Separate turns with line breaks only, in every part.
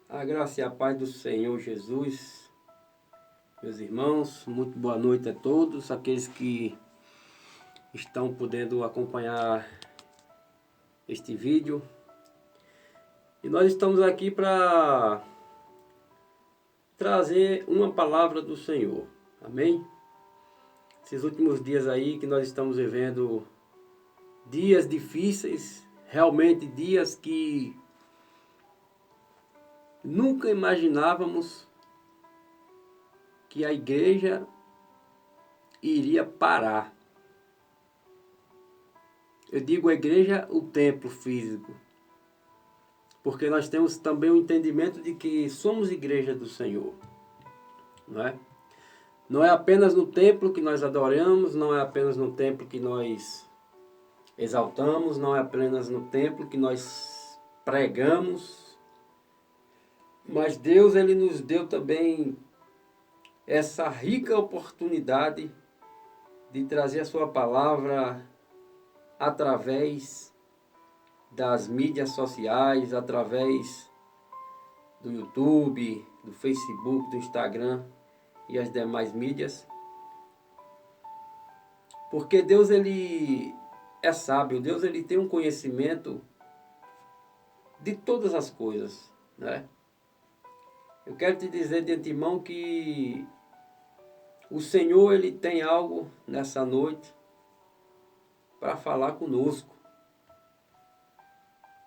A graça e a paz do Senhor Jesus, meus irmãos, muito boa noite a todos, aqueles que estão podendo acompanhar este vídeo. E nós estamos aqui para trazer uma palavra do Senhor, amém? Esses últimos dias aí que nós estamos vivendo dias difíceis, realmente dias que nunca imaginávamos que a igreja iria parar. Eu digo a igreja, o templo físico, porque nós temos também o entendimento de que somos igreja do Senhor, não é? Não é apenas no templo que nós adoramos, não é apenas no templo que nós exaltamos, não é apenas no templo que nós pregamos, mas Deus ele nos deu também essa rica oportunidade de trazer a sua palavra através das mídias sociais, através do YouTube, do Facebook, do Instagram e as demais mídias. Porque Deus ele é sábio, Deus ele tem um conhecimento de todas as coisas, né? Eu quero te dizer de antemão que o Senhor ele tem algo nessa noite para falar conosco.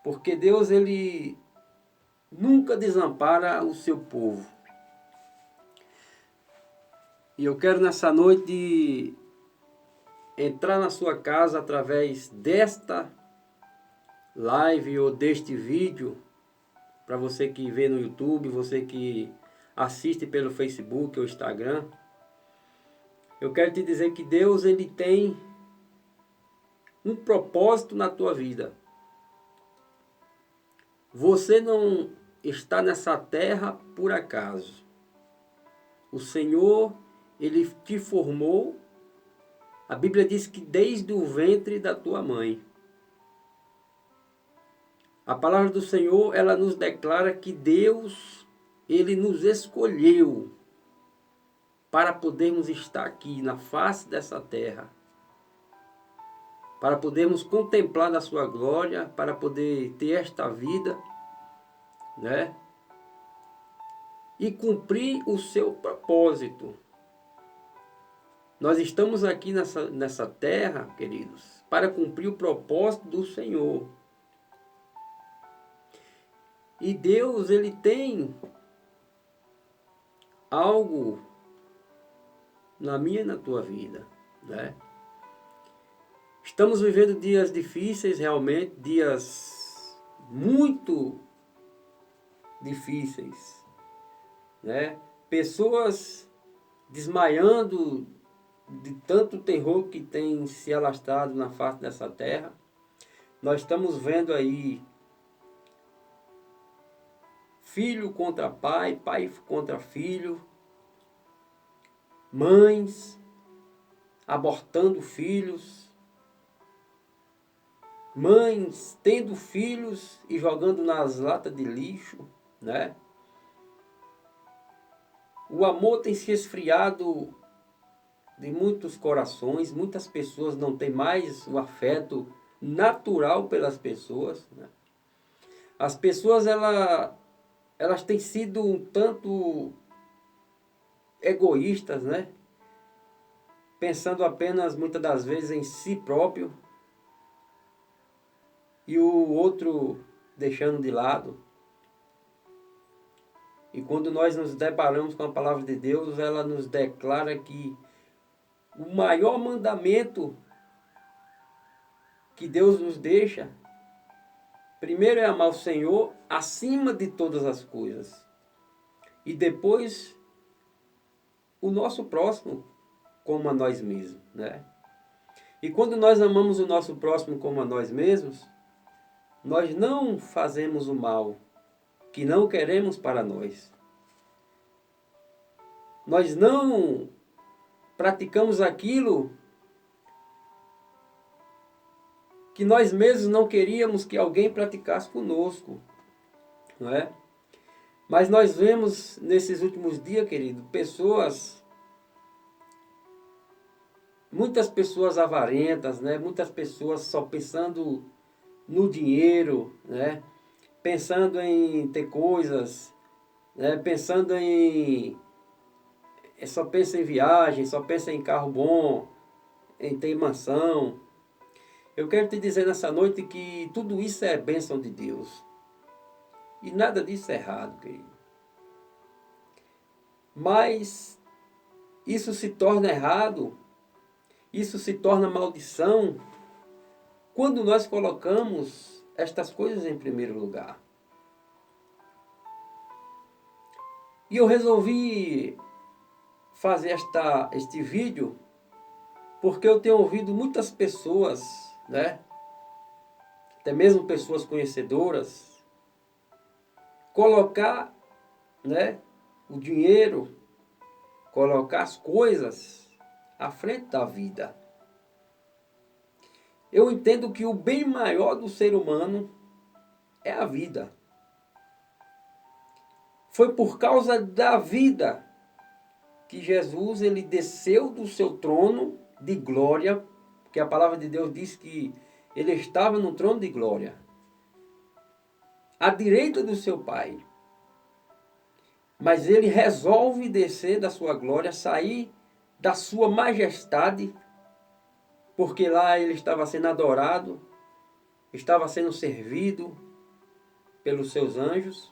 Porque Deus ele nunca desampara o seu povo. E eu quero nessa noite entrar na sua casa através desta live ou deste vídeo, para você que vê no YouTube, você que assiste pelo Facebook ou Instagram. Eu quero te dizer que Deus ele tem um propósito na tua vida. Você não está nessa terra por acaso. O Senhor, ele te formou. A Bíblia diz que desde o ventre da tua mãe. A palavra do Senhor, ela nos declara que Deus, ele nos escolheu para podermos estar aqui na face dessa terra. Para podermos contemplar da sua glória, para poder ter esta vida, né? E cumprir o seu propósito. Nós estamos aqui nessa terra, queridos, para cumprir o propósito do Senhor. E Deus, ele tem algo na minha e na tua vida, né? Estamos vivendo dias difíceis, realmente, dias muito difíceis, né? Pessoas desmaiando de tanto terror que tem se alastrado na face dessa terra. Nós estamos vendo aí filho contra pai, pai contra filho, mães abortando filhos, mães tendo filhos e jogando nas latas de lixo, né? O amor tem se esfriado de muitos corações, muitas pessoas não têm mais o afeto natural pelas pessoas, né? As pessoas elas têm sido um tanto egoístas, né? Pensando apenas muitas das vezes em si próprio e o outro deixando de lado. E quando nós nos deparamos com a palavra de Deus, ela nos declara que o maior mandamento que Deus nos deixa, primeiro é amar o Senhor acima de todas as coisas. E depois o nosso próximo como a nós mesmos, né? E quando nós amamos o nosso próximo como a nós mesmos, nós não fazemos o mal que não queremos para nós. Nós não praticamos aquilo que nós mesmos não queríamos que alguém praticasse conosco, não é? Mas nós vemos nesses últimos dias, querido, muitas pessoas avarentas, né? Muitas pessoas só pensando no dinheiro, né? Pensando em ter coisas, né? Só pensa em viagem, só pensa em carro bom, em ter mansão. Eu quero te dizer nessa noite que tudo isso é bênção de Deus. E nada disso é errado, querido. Mas isso se torna errado, isso se torna maldição, quando nós colocamos estas coisas em primeiro lugar. E eu resolvi fazer este vídeo porque eu tenho ouvido muitas pessoas, né, até mesmo pessoas conhecedoras, colocar, né, o dinheiro, colocar as coisas à frente da vida. Eu entendo que o bem maior do ser humano é a vida. Foi por causa da vida que Jesus ele desceu do seu trono de glória, porque a palavra de Deus diz que ele estava no trono de glória, à direita do seu Pai. Mas ele resolve descer da sua glória, sair da sua majestade, porque lá ele estava sendo adorado, estava sendo servido pelos seus anjos.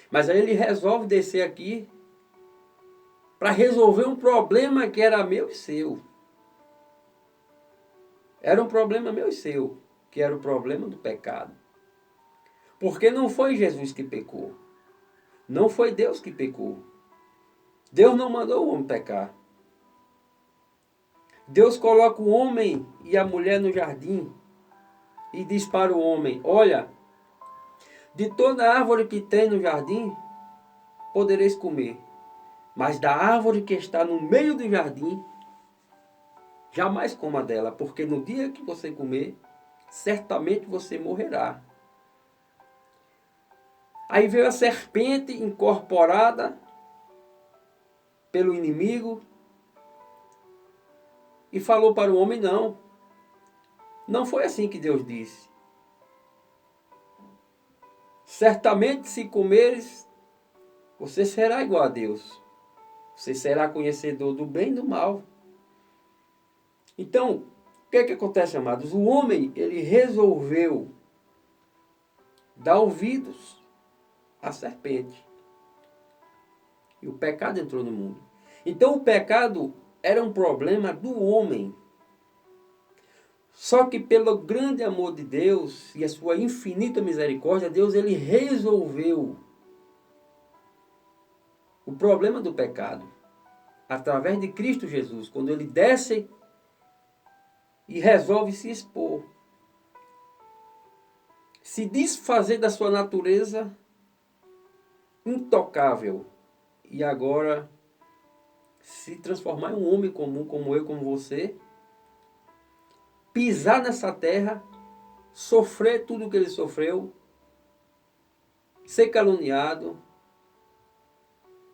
Mas aí ele resolve descer aqui para resolver um problema que era meu e seu. Era um problema meu e seu, que era o problema do pecado. Porque não foi Jesus que pecou. Não foi Deus que pecou. Deus não mandou o homem pecar. Deus coloca o homem e a mulher no jardim e diz para o homem: olha, de toda árvore que tem no jardim, podereis comer. Mas da árvore que está no meio do jardim, jamais coma dela, porque no dia que você comer, certamente você morrerá. Aí veio a serpente incorporada pelo inimigo e falou para o homem: não, não foi assim que Deus disse. Certamente se comeres, você será igual a Deus. Você será conhecedor do bem e do mal. Então, o que acontece, amados? O homem, ele resolveu dar ouvidos à serpente. E o pecado entrou no mundo. Então, o pecado era um problema do homem. Só que pelo grande amor de Deus e a sua infinita misericórdia, Deus ele resolveu o problema do pecado através de Cristo Jesus, quando ele desce e resolve se expor, se desfazer da sua natureza intocável e agora se transformar em um homem comum como eu, como você, pisar nessa terra, sofrer tudo o que ele sofreu, ser caluniado,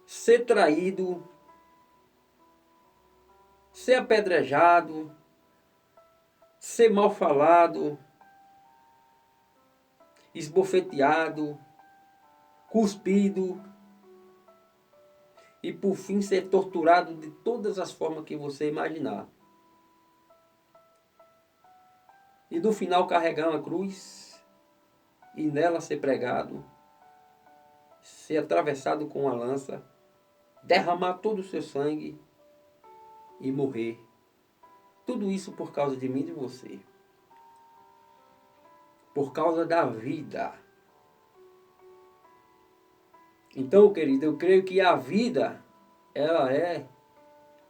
ser traído, ser apedrejado, ser mal falado, esbofeteado, cuspido e por fim ser torturado de todas as formas que você imaginar. E no final carregar uma cruz e nela ser pregado, ser atravessado com uma lança, derramar todo o seu sangue e morrer. Tudo isso por causa de mim e de você. Por causa da vida. Então, querido, eu creio que a vida, ela é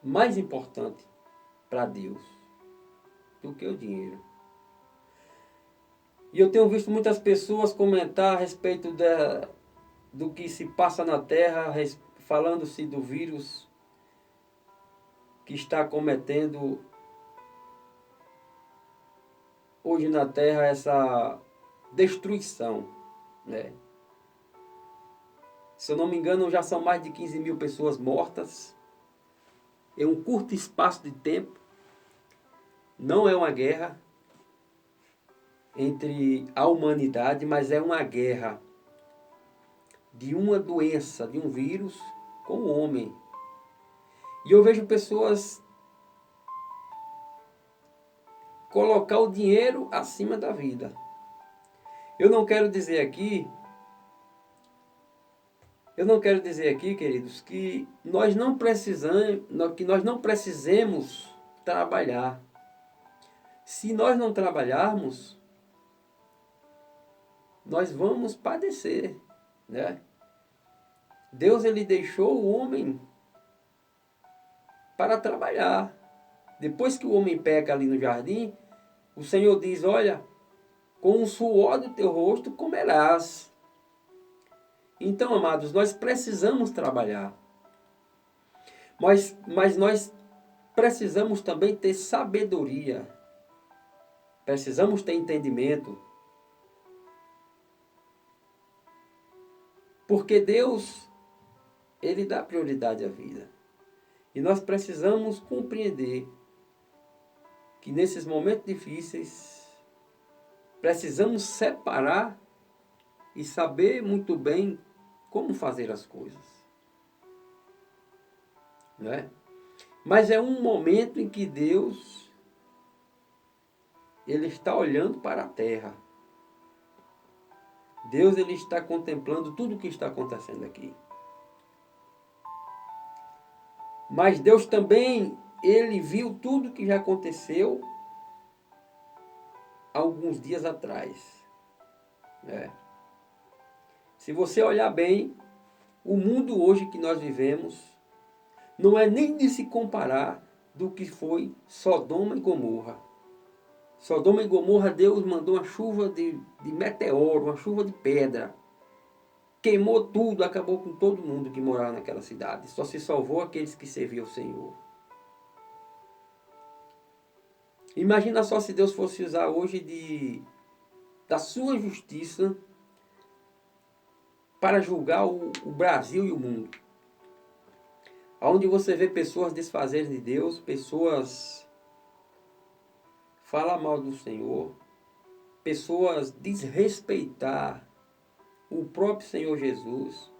mais importante para Deus do que o dinheiro. E eu tenho visto muitas pessoas comentar a respeito do que se passa na Terra, falando-se do vírus que está cometendo hoje na Terra essa destruição, né? Se eu não me engano, já são mais de 15 mil pessoas mortas. Em um curto espaço de tempo. Não é uma guerra entre a humanidade, mas é uma guerra de uma doença, de um vírus com o homem. E eu vejo pessoas colocar o dinheiro acima da vida. Eu não quero dizer aqui, queridos, que nós não precisemos trabalhar. Se nós não trabalharmos, nós vamos padecer, né? Deus, ele deixou o homem para trabalhar. Depois que o homem peca ali no jardim, o Senhor diz, olha, com o suor do teu rosto comerás. Então, amados, nós precisamos trabalhar. Mas nós precisamos também ter sabedoria. Precisamos ter entendimento. Porque Deus, ele dá prioridade à vida. E nós precisamos compreender que nesses momentos difíceis, precisamos separar e saber muito bem como fazer as coisas. Né? Mas é um momento em que Deus, ele está olhando para a terra. Deus, ele está contemplando tudo o que está acontecendo aqui. Mas Deus também, ele viu tudo que já aconteceu alguns dias atrás. Né? Se você olhar bem, o mundo hoje que nós vivemos não é nem de se comparar do que foi Sodoma e Gomorra. Sodoma e Gomorra, Deus mandou uma chuva de meteoro, uma chuva de pedra. Queimou tudo, acabou com todo mundo que morava naquela cidade. Só se salvou aqueles que serviam ao Senhor. Imagina só se Deus fosse usar hoje da sua justiça para julgar o Brasil e o mundo. Onde você vê pessoas desfazerem de Deus, pessoas falar mal do Senhor, pessoas desrespeitar o próprio Senhor Jesus,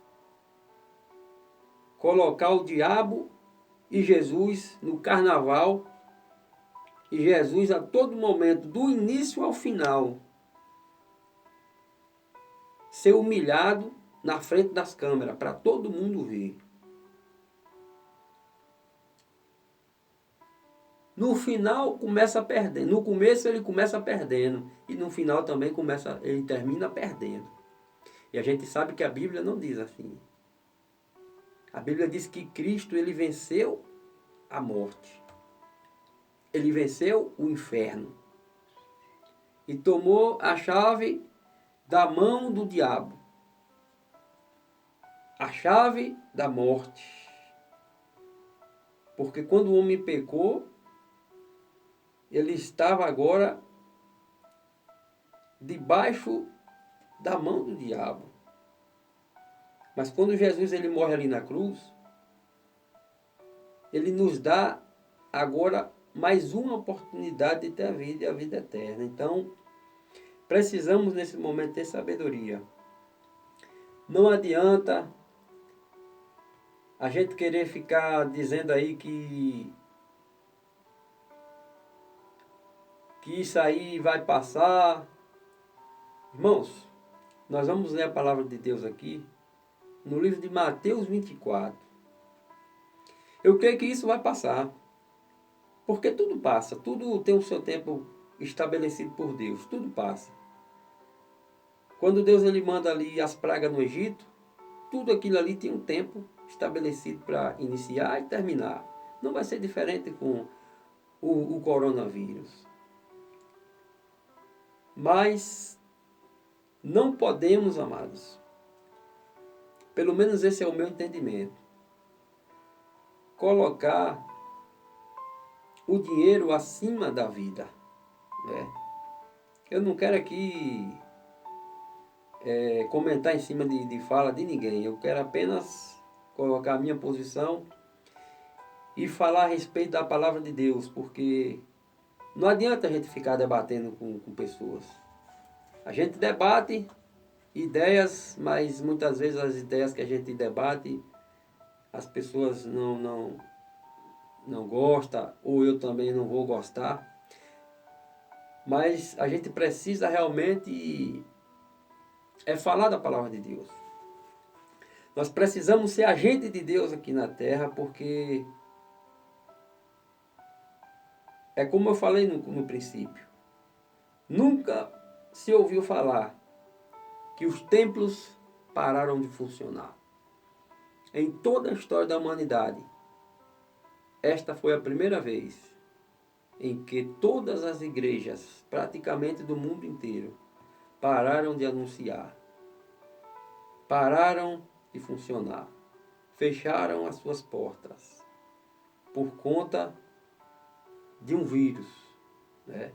colocar o diabo e Jesus no carnaval, e Jesus a todo momento, do início ao final, ser humilhado na frente das câmeras, para todo mundo ver. No final começa perdendo. No começo ele começa perdendo. E no final também ele termina perdendo. E a gente sabe que a Bíblia não diz assim. A Bíblia diz que Cristo, ele venceu a morte. Ele venceu o inferno. E tomou a chave da mão do diabo. A chave da morte. Porque quando o homem pecou, ele estava agora debaixo da mão do diabo. Mas quando Jesus, ele morre ali na cruz, ele nos dá agora mais uma oportunidade de ter a vida e a vida eterna. Então, precisamos nesse momento ter sabedoria. Não adianta a gente querer ficar dizendo aí que isso aí vai passar. Irmãos, nós vamos ler a palavra de Deus aqui no livro de Mateus 24. Eu creio que isso vai passar. Porque tudo passa, tudo tem o seu tempo estabelecido por Deus, tudo passa. Quando Deus, ele manda ali as pragas no Egito, tudo aquilo ali tem um tempo estabelecido para iniciar e terminar. Não vai ser diferente com o coronavírus. Mas não podemos, amados, pelo menos esse é o meu entendimento, colocar o dinheiro acima da vida. Né? Eu não quero aqui comentar em cima de fala de ninguém. Eu quero apenas colocar a minha posição e falar a respeito da palavra de Deus, porque não adianta a gente ficar debatendo com pessoas. A gente debate ideias, mas muitas vezes as ideias que a gente debate, as pessoas não gostam, ou eu também não vou gostar. Mas a gente precisa realmente falar da palavra de Deus. Nós precisamos ser agente de Deus aqui na terra, porque é como eu falei no princípio. Nunca se ouviu falar que os templos pararam de funcionar. Em toda a história da humanidade, esta foi a primeira vez em que todas as igrejas, praticamente do mundo inteiro, pararam de anunciar, pararam de funcionar, fecharam as suas portas por conta de um vírus, né?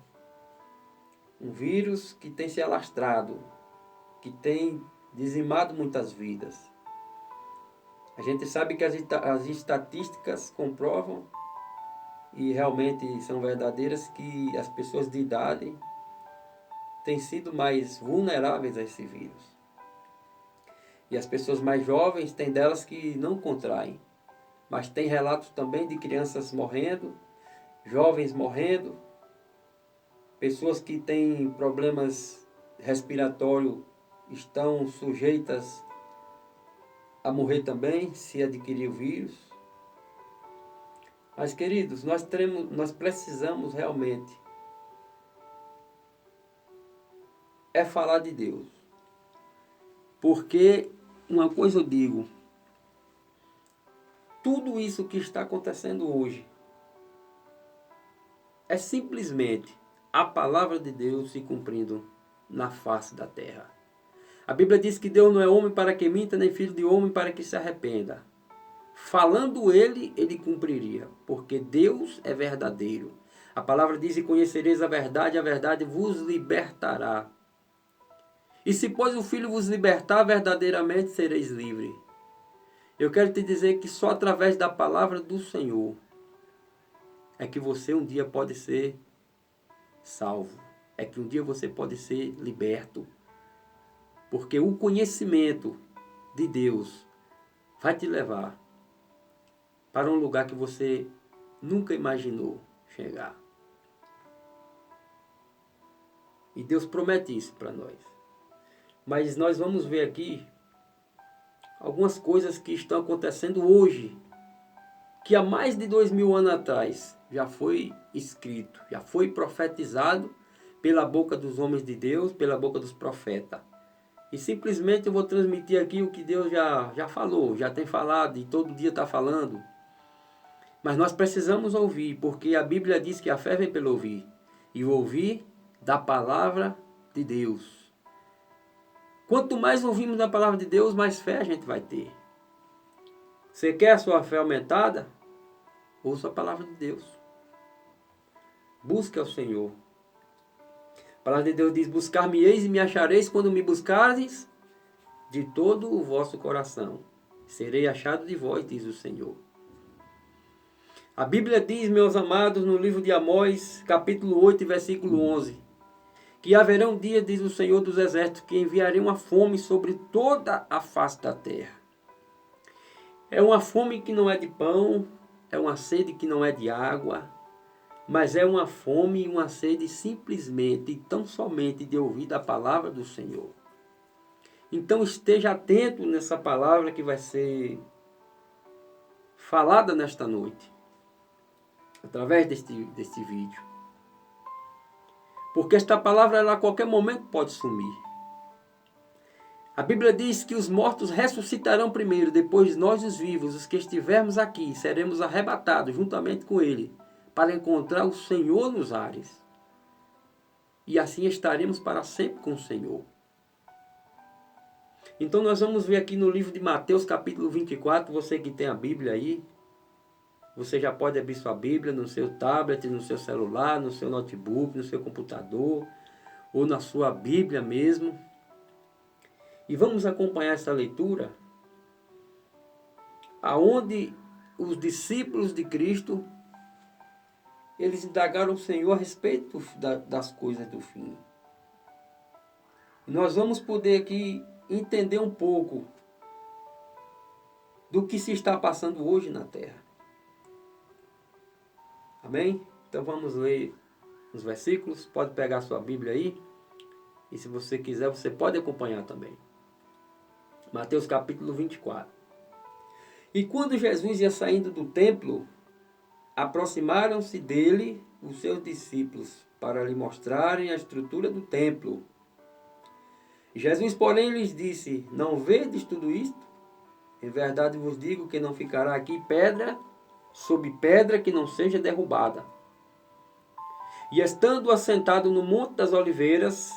Um vírus que tem se alastrado, que tem dizimado muitas vidas. A gente sabe que as estatísticas comprovam, e realmente são verdadeiras, que as pessoas de idade têm sido mais vulneráveis a esse vírus. E as pessoas mais jovens, tem delas que não contraem. Mas tem relatos também de crianças morrendo, jovens morrendo, pessoas que têm problemas respiratórios estão sujeitas a morrer também, se adquirir o vírus. Mas, queridos, nós precisamos realmente falar de Deus. Porque, uma coisa eu digo, tudo isso que está acontecendo hoje é simplesmente a palavra de Deus se cumprindo na face da terra. A Bíblia diz que Deus não é homem para que minta, nem filho de homem para que se arrependa. Falando ele cumpriria, porque Deus é verdadeiro. A palavra diz: e conhecereis a verdade vos libertará. E se, pois, o Filho vos libertar, verdadeiramente sereis livres. Eu quero te dizer que só através da palavra do Senhor é que você um dia pode ser salvo. É que um dia você pode ser liberto. Porque o conhecimento de Deus vai te levar para um lugar que você nunca imaginou chegar. E Deus promete isso para nós. Mas nós vamos ver aqui algumas coisas que estão acontecendo hoje, que há mais de 2000 anos atrás já foi escrito, já foi profetizado pela boca dos homens de Deus, pela boca dos profetas. E simplesmente eu vou transmitir aqui o que Deus já falou, já tem falado e todo dia está falando. Mas nós precisamos ouvir, porque a Bíblia diz que a fé vem pelo ouvir. E o ouvir da palavra de Deus. Quanto mais ouvimos da palavra de Deus, mais fé a gente vai ter. Você quer a sua fé aumentada? Ouça a palavra de Deus. Busque ao Senhor. A palavra de Deus diz: buscar-me-eis e me achareis quando me buscardes de todo o vosso coração. Serei achado de vós, diz o Senhor. A Bíblia diz, meus amados, no livro de Amós, capítulo 8, versículo 11, que haverão dias, diz o Senhor dos Exércitos, que enviarei uma fome sobre toda a face da terra. É uma fome que não é de pão, é uma sede que não é de água, mas é uma fome e uma sede simplesmente e tão somente de ouvir a palavra do Senhor. Então esteja atento nessa palavra que vai ser falada nesta noite, através deste vídeo. Porque esta palavra, ela a qualquer momento pode sumir. A Bíblia diz que os mortos ressuscitarão primeiro, depois nós os vivos, os que estivermos aqui, seremos arrebatados juntamente com ele, para encontrar o Senhor nos ares. E assim estaremos para sempre com o Senhor. Então nós vamos ver aqui no livro de Mateus, capítulo 24, você que tem a Bíblia aí, você já pode abrir sua Bíblia no seu tablet, no seu celular, no seu notebook, no seu computador, ou na sua Bíblia mesmo. E vamos acompanhar essa leitura, aonde os discípulos de Cristo, eles indagaram o Senhor a respeito das coisas do fim. Nós vamos poder aqui entender um pouco do que se está passando hoje na Terra. Amém? Então vamos ler os versículos. Pode pegar a sua Bíblia aí. E se você quiser, você pode acompanhar também. Mateus capítulo 24. E quando Jesus ia saindo do templo, aproximaram-se dele os seus discípulos para lhe mostrarem a estrutura do templo. Jesus, porém, lhes disse: não vedes tudo isto? Em verdade vos digo que não ficará aqui pedra sobre pedra que não seja derrubada. E estando assentado no Monte das Oliveiras,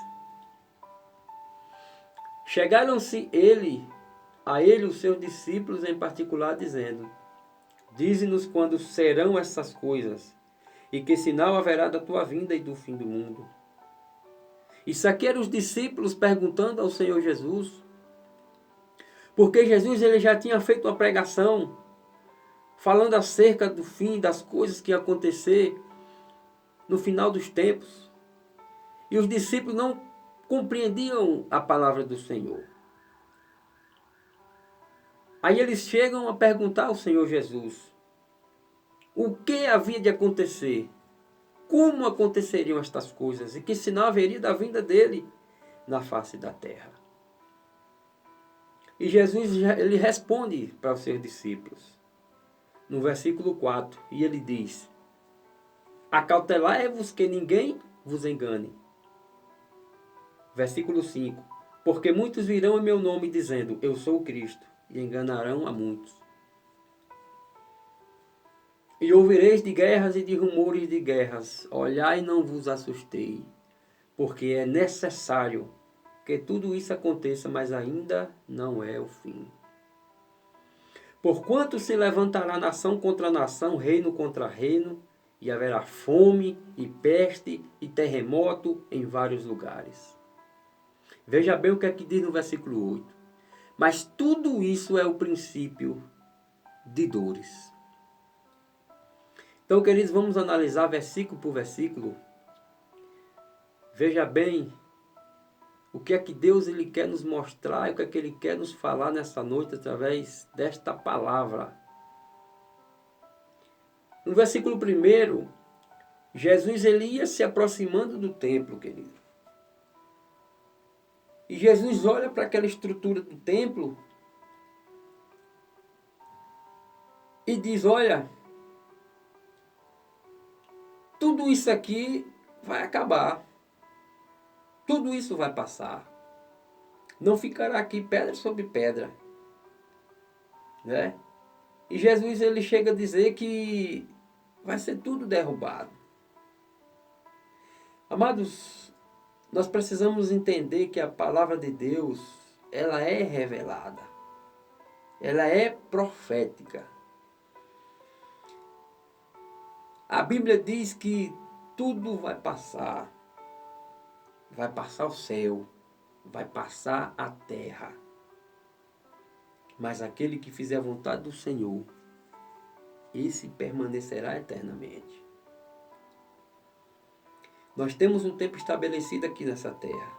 chegaram-se a ele os seus discípulos em particular, dizendo: dize-nos quando serão essas coisas, e que sinal haverá da tua vinda e do fim do mundo. Isso aqui eram os discípulos perguntando ao Senhor Jesus, porque Jesus ele já tinha feito uma pregação falando acerca do fim, das coisas que iam acontecer no final dos tempos. E os discípulos não compreendiam a palavra do Senhor. Aí eles chegam a perguntar ao Senhor Jesus o que havia de acontecer, como aconteceriam estas coisas e que sinal haveria da vinda dele na face da terra. E Jesus ele responde para os seus discípulos no versículo 4, e ele diz: acautelai-vos que ninguém vos engane. Versículo 5, porque muitos virão em meu nome dizendo: eu sou o Cristo, e enganarão a muitos. E ouvireis de guerras e de rumores de guerras. Olhai e não vos assustei, porque é necessário que tudo isso aconteça, mas ainda não é o fim. Porquanto se levantará nação contra nação, reino contra reino, e haverá fome, e peste, e terremoto em vários lugares. Veja bem o que é que diz no versículo 8. Mas tudo isso é o princípio de dores. Então, queridos, vamos analisar versículo por versículo. Veja bem o que é que Deus ele quer nos mostrar e o que é que Ele quer nos falar nessa noite através desta palavra. No versículo 1, Jesus ele ia se aproximando do templo, querido. E Jesus olha para aquela estrutura do templo e diz: olha, tudo isso aqui vai acabar. Tudo isso vai passar. Não ficará aqui pedra sobre pedra. Né? E Jesus ele chega a dizer que vai ser tudo derrubado. Amados, nós precisamos entender que a palavra de Deus, ela é revelada. Ela é profética. A Bíblia diz que tudo vai passar. Vai passar o céu, vai passar a terra. Mas aquele que fizer a vontade do Senhor, esse permanecerá eternamente. Nós temos um tempo estabelecido aqui nessa terra.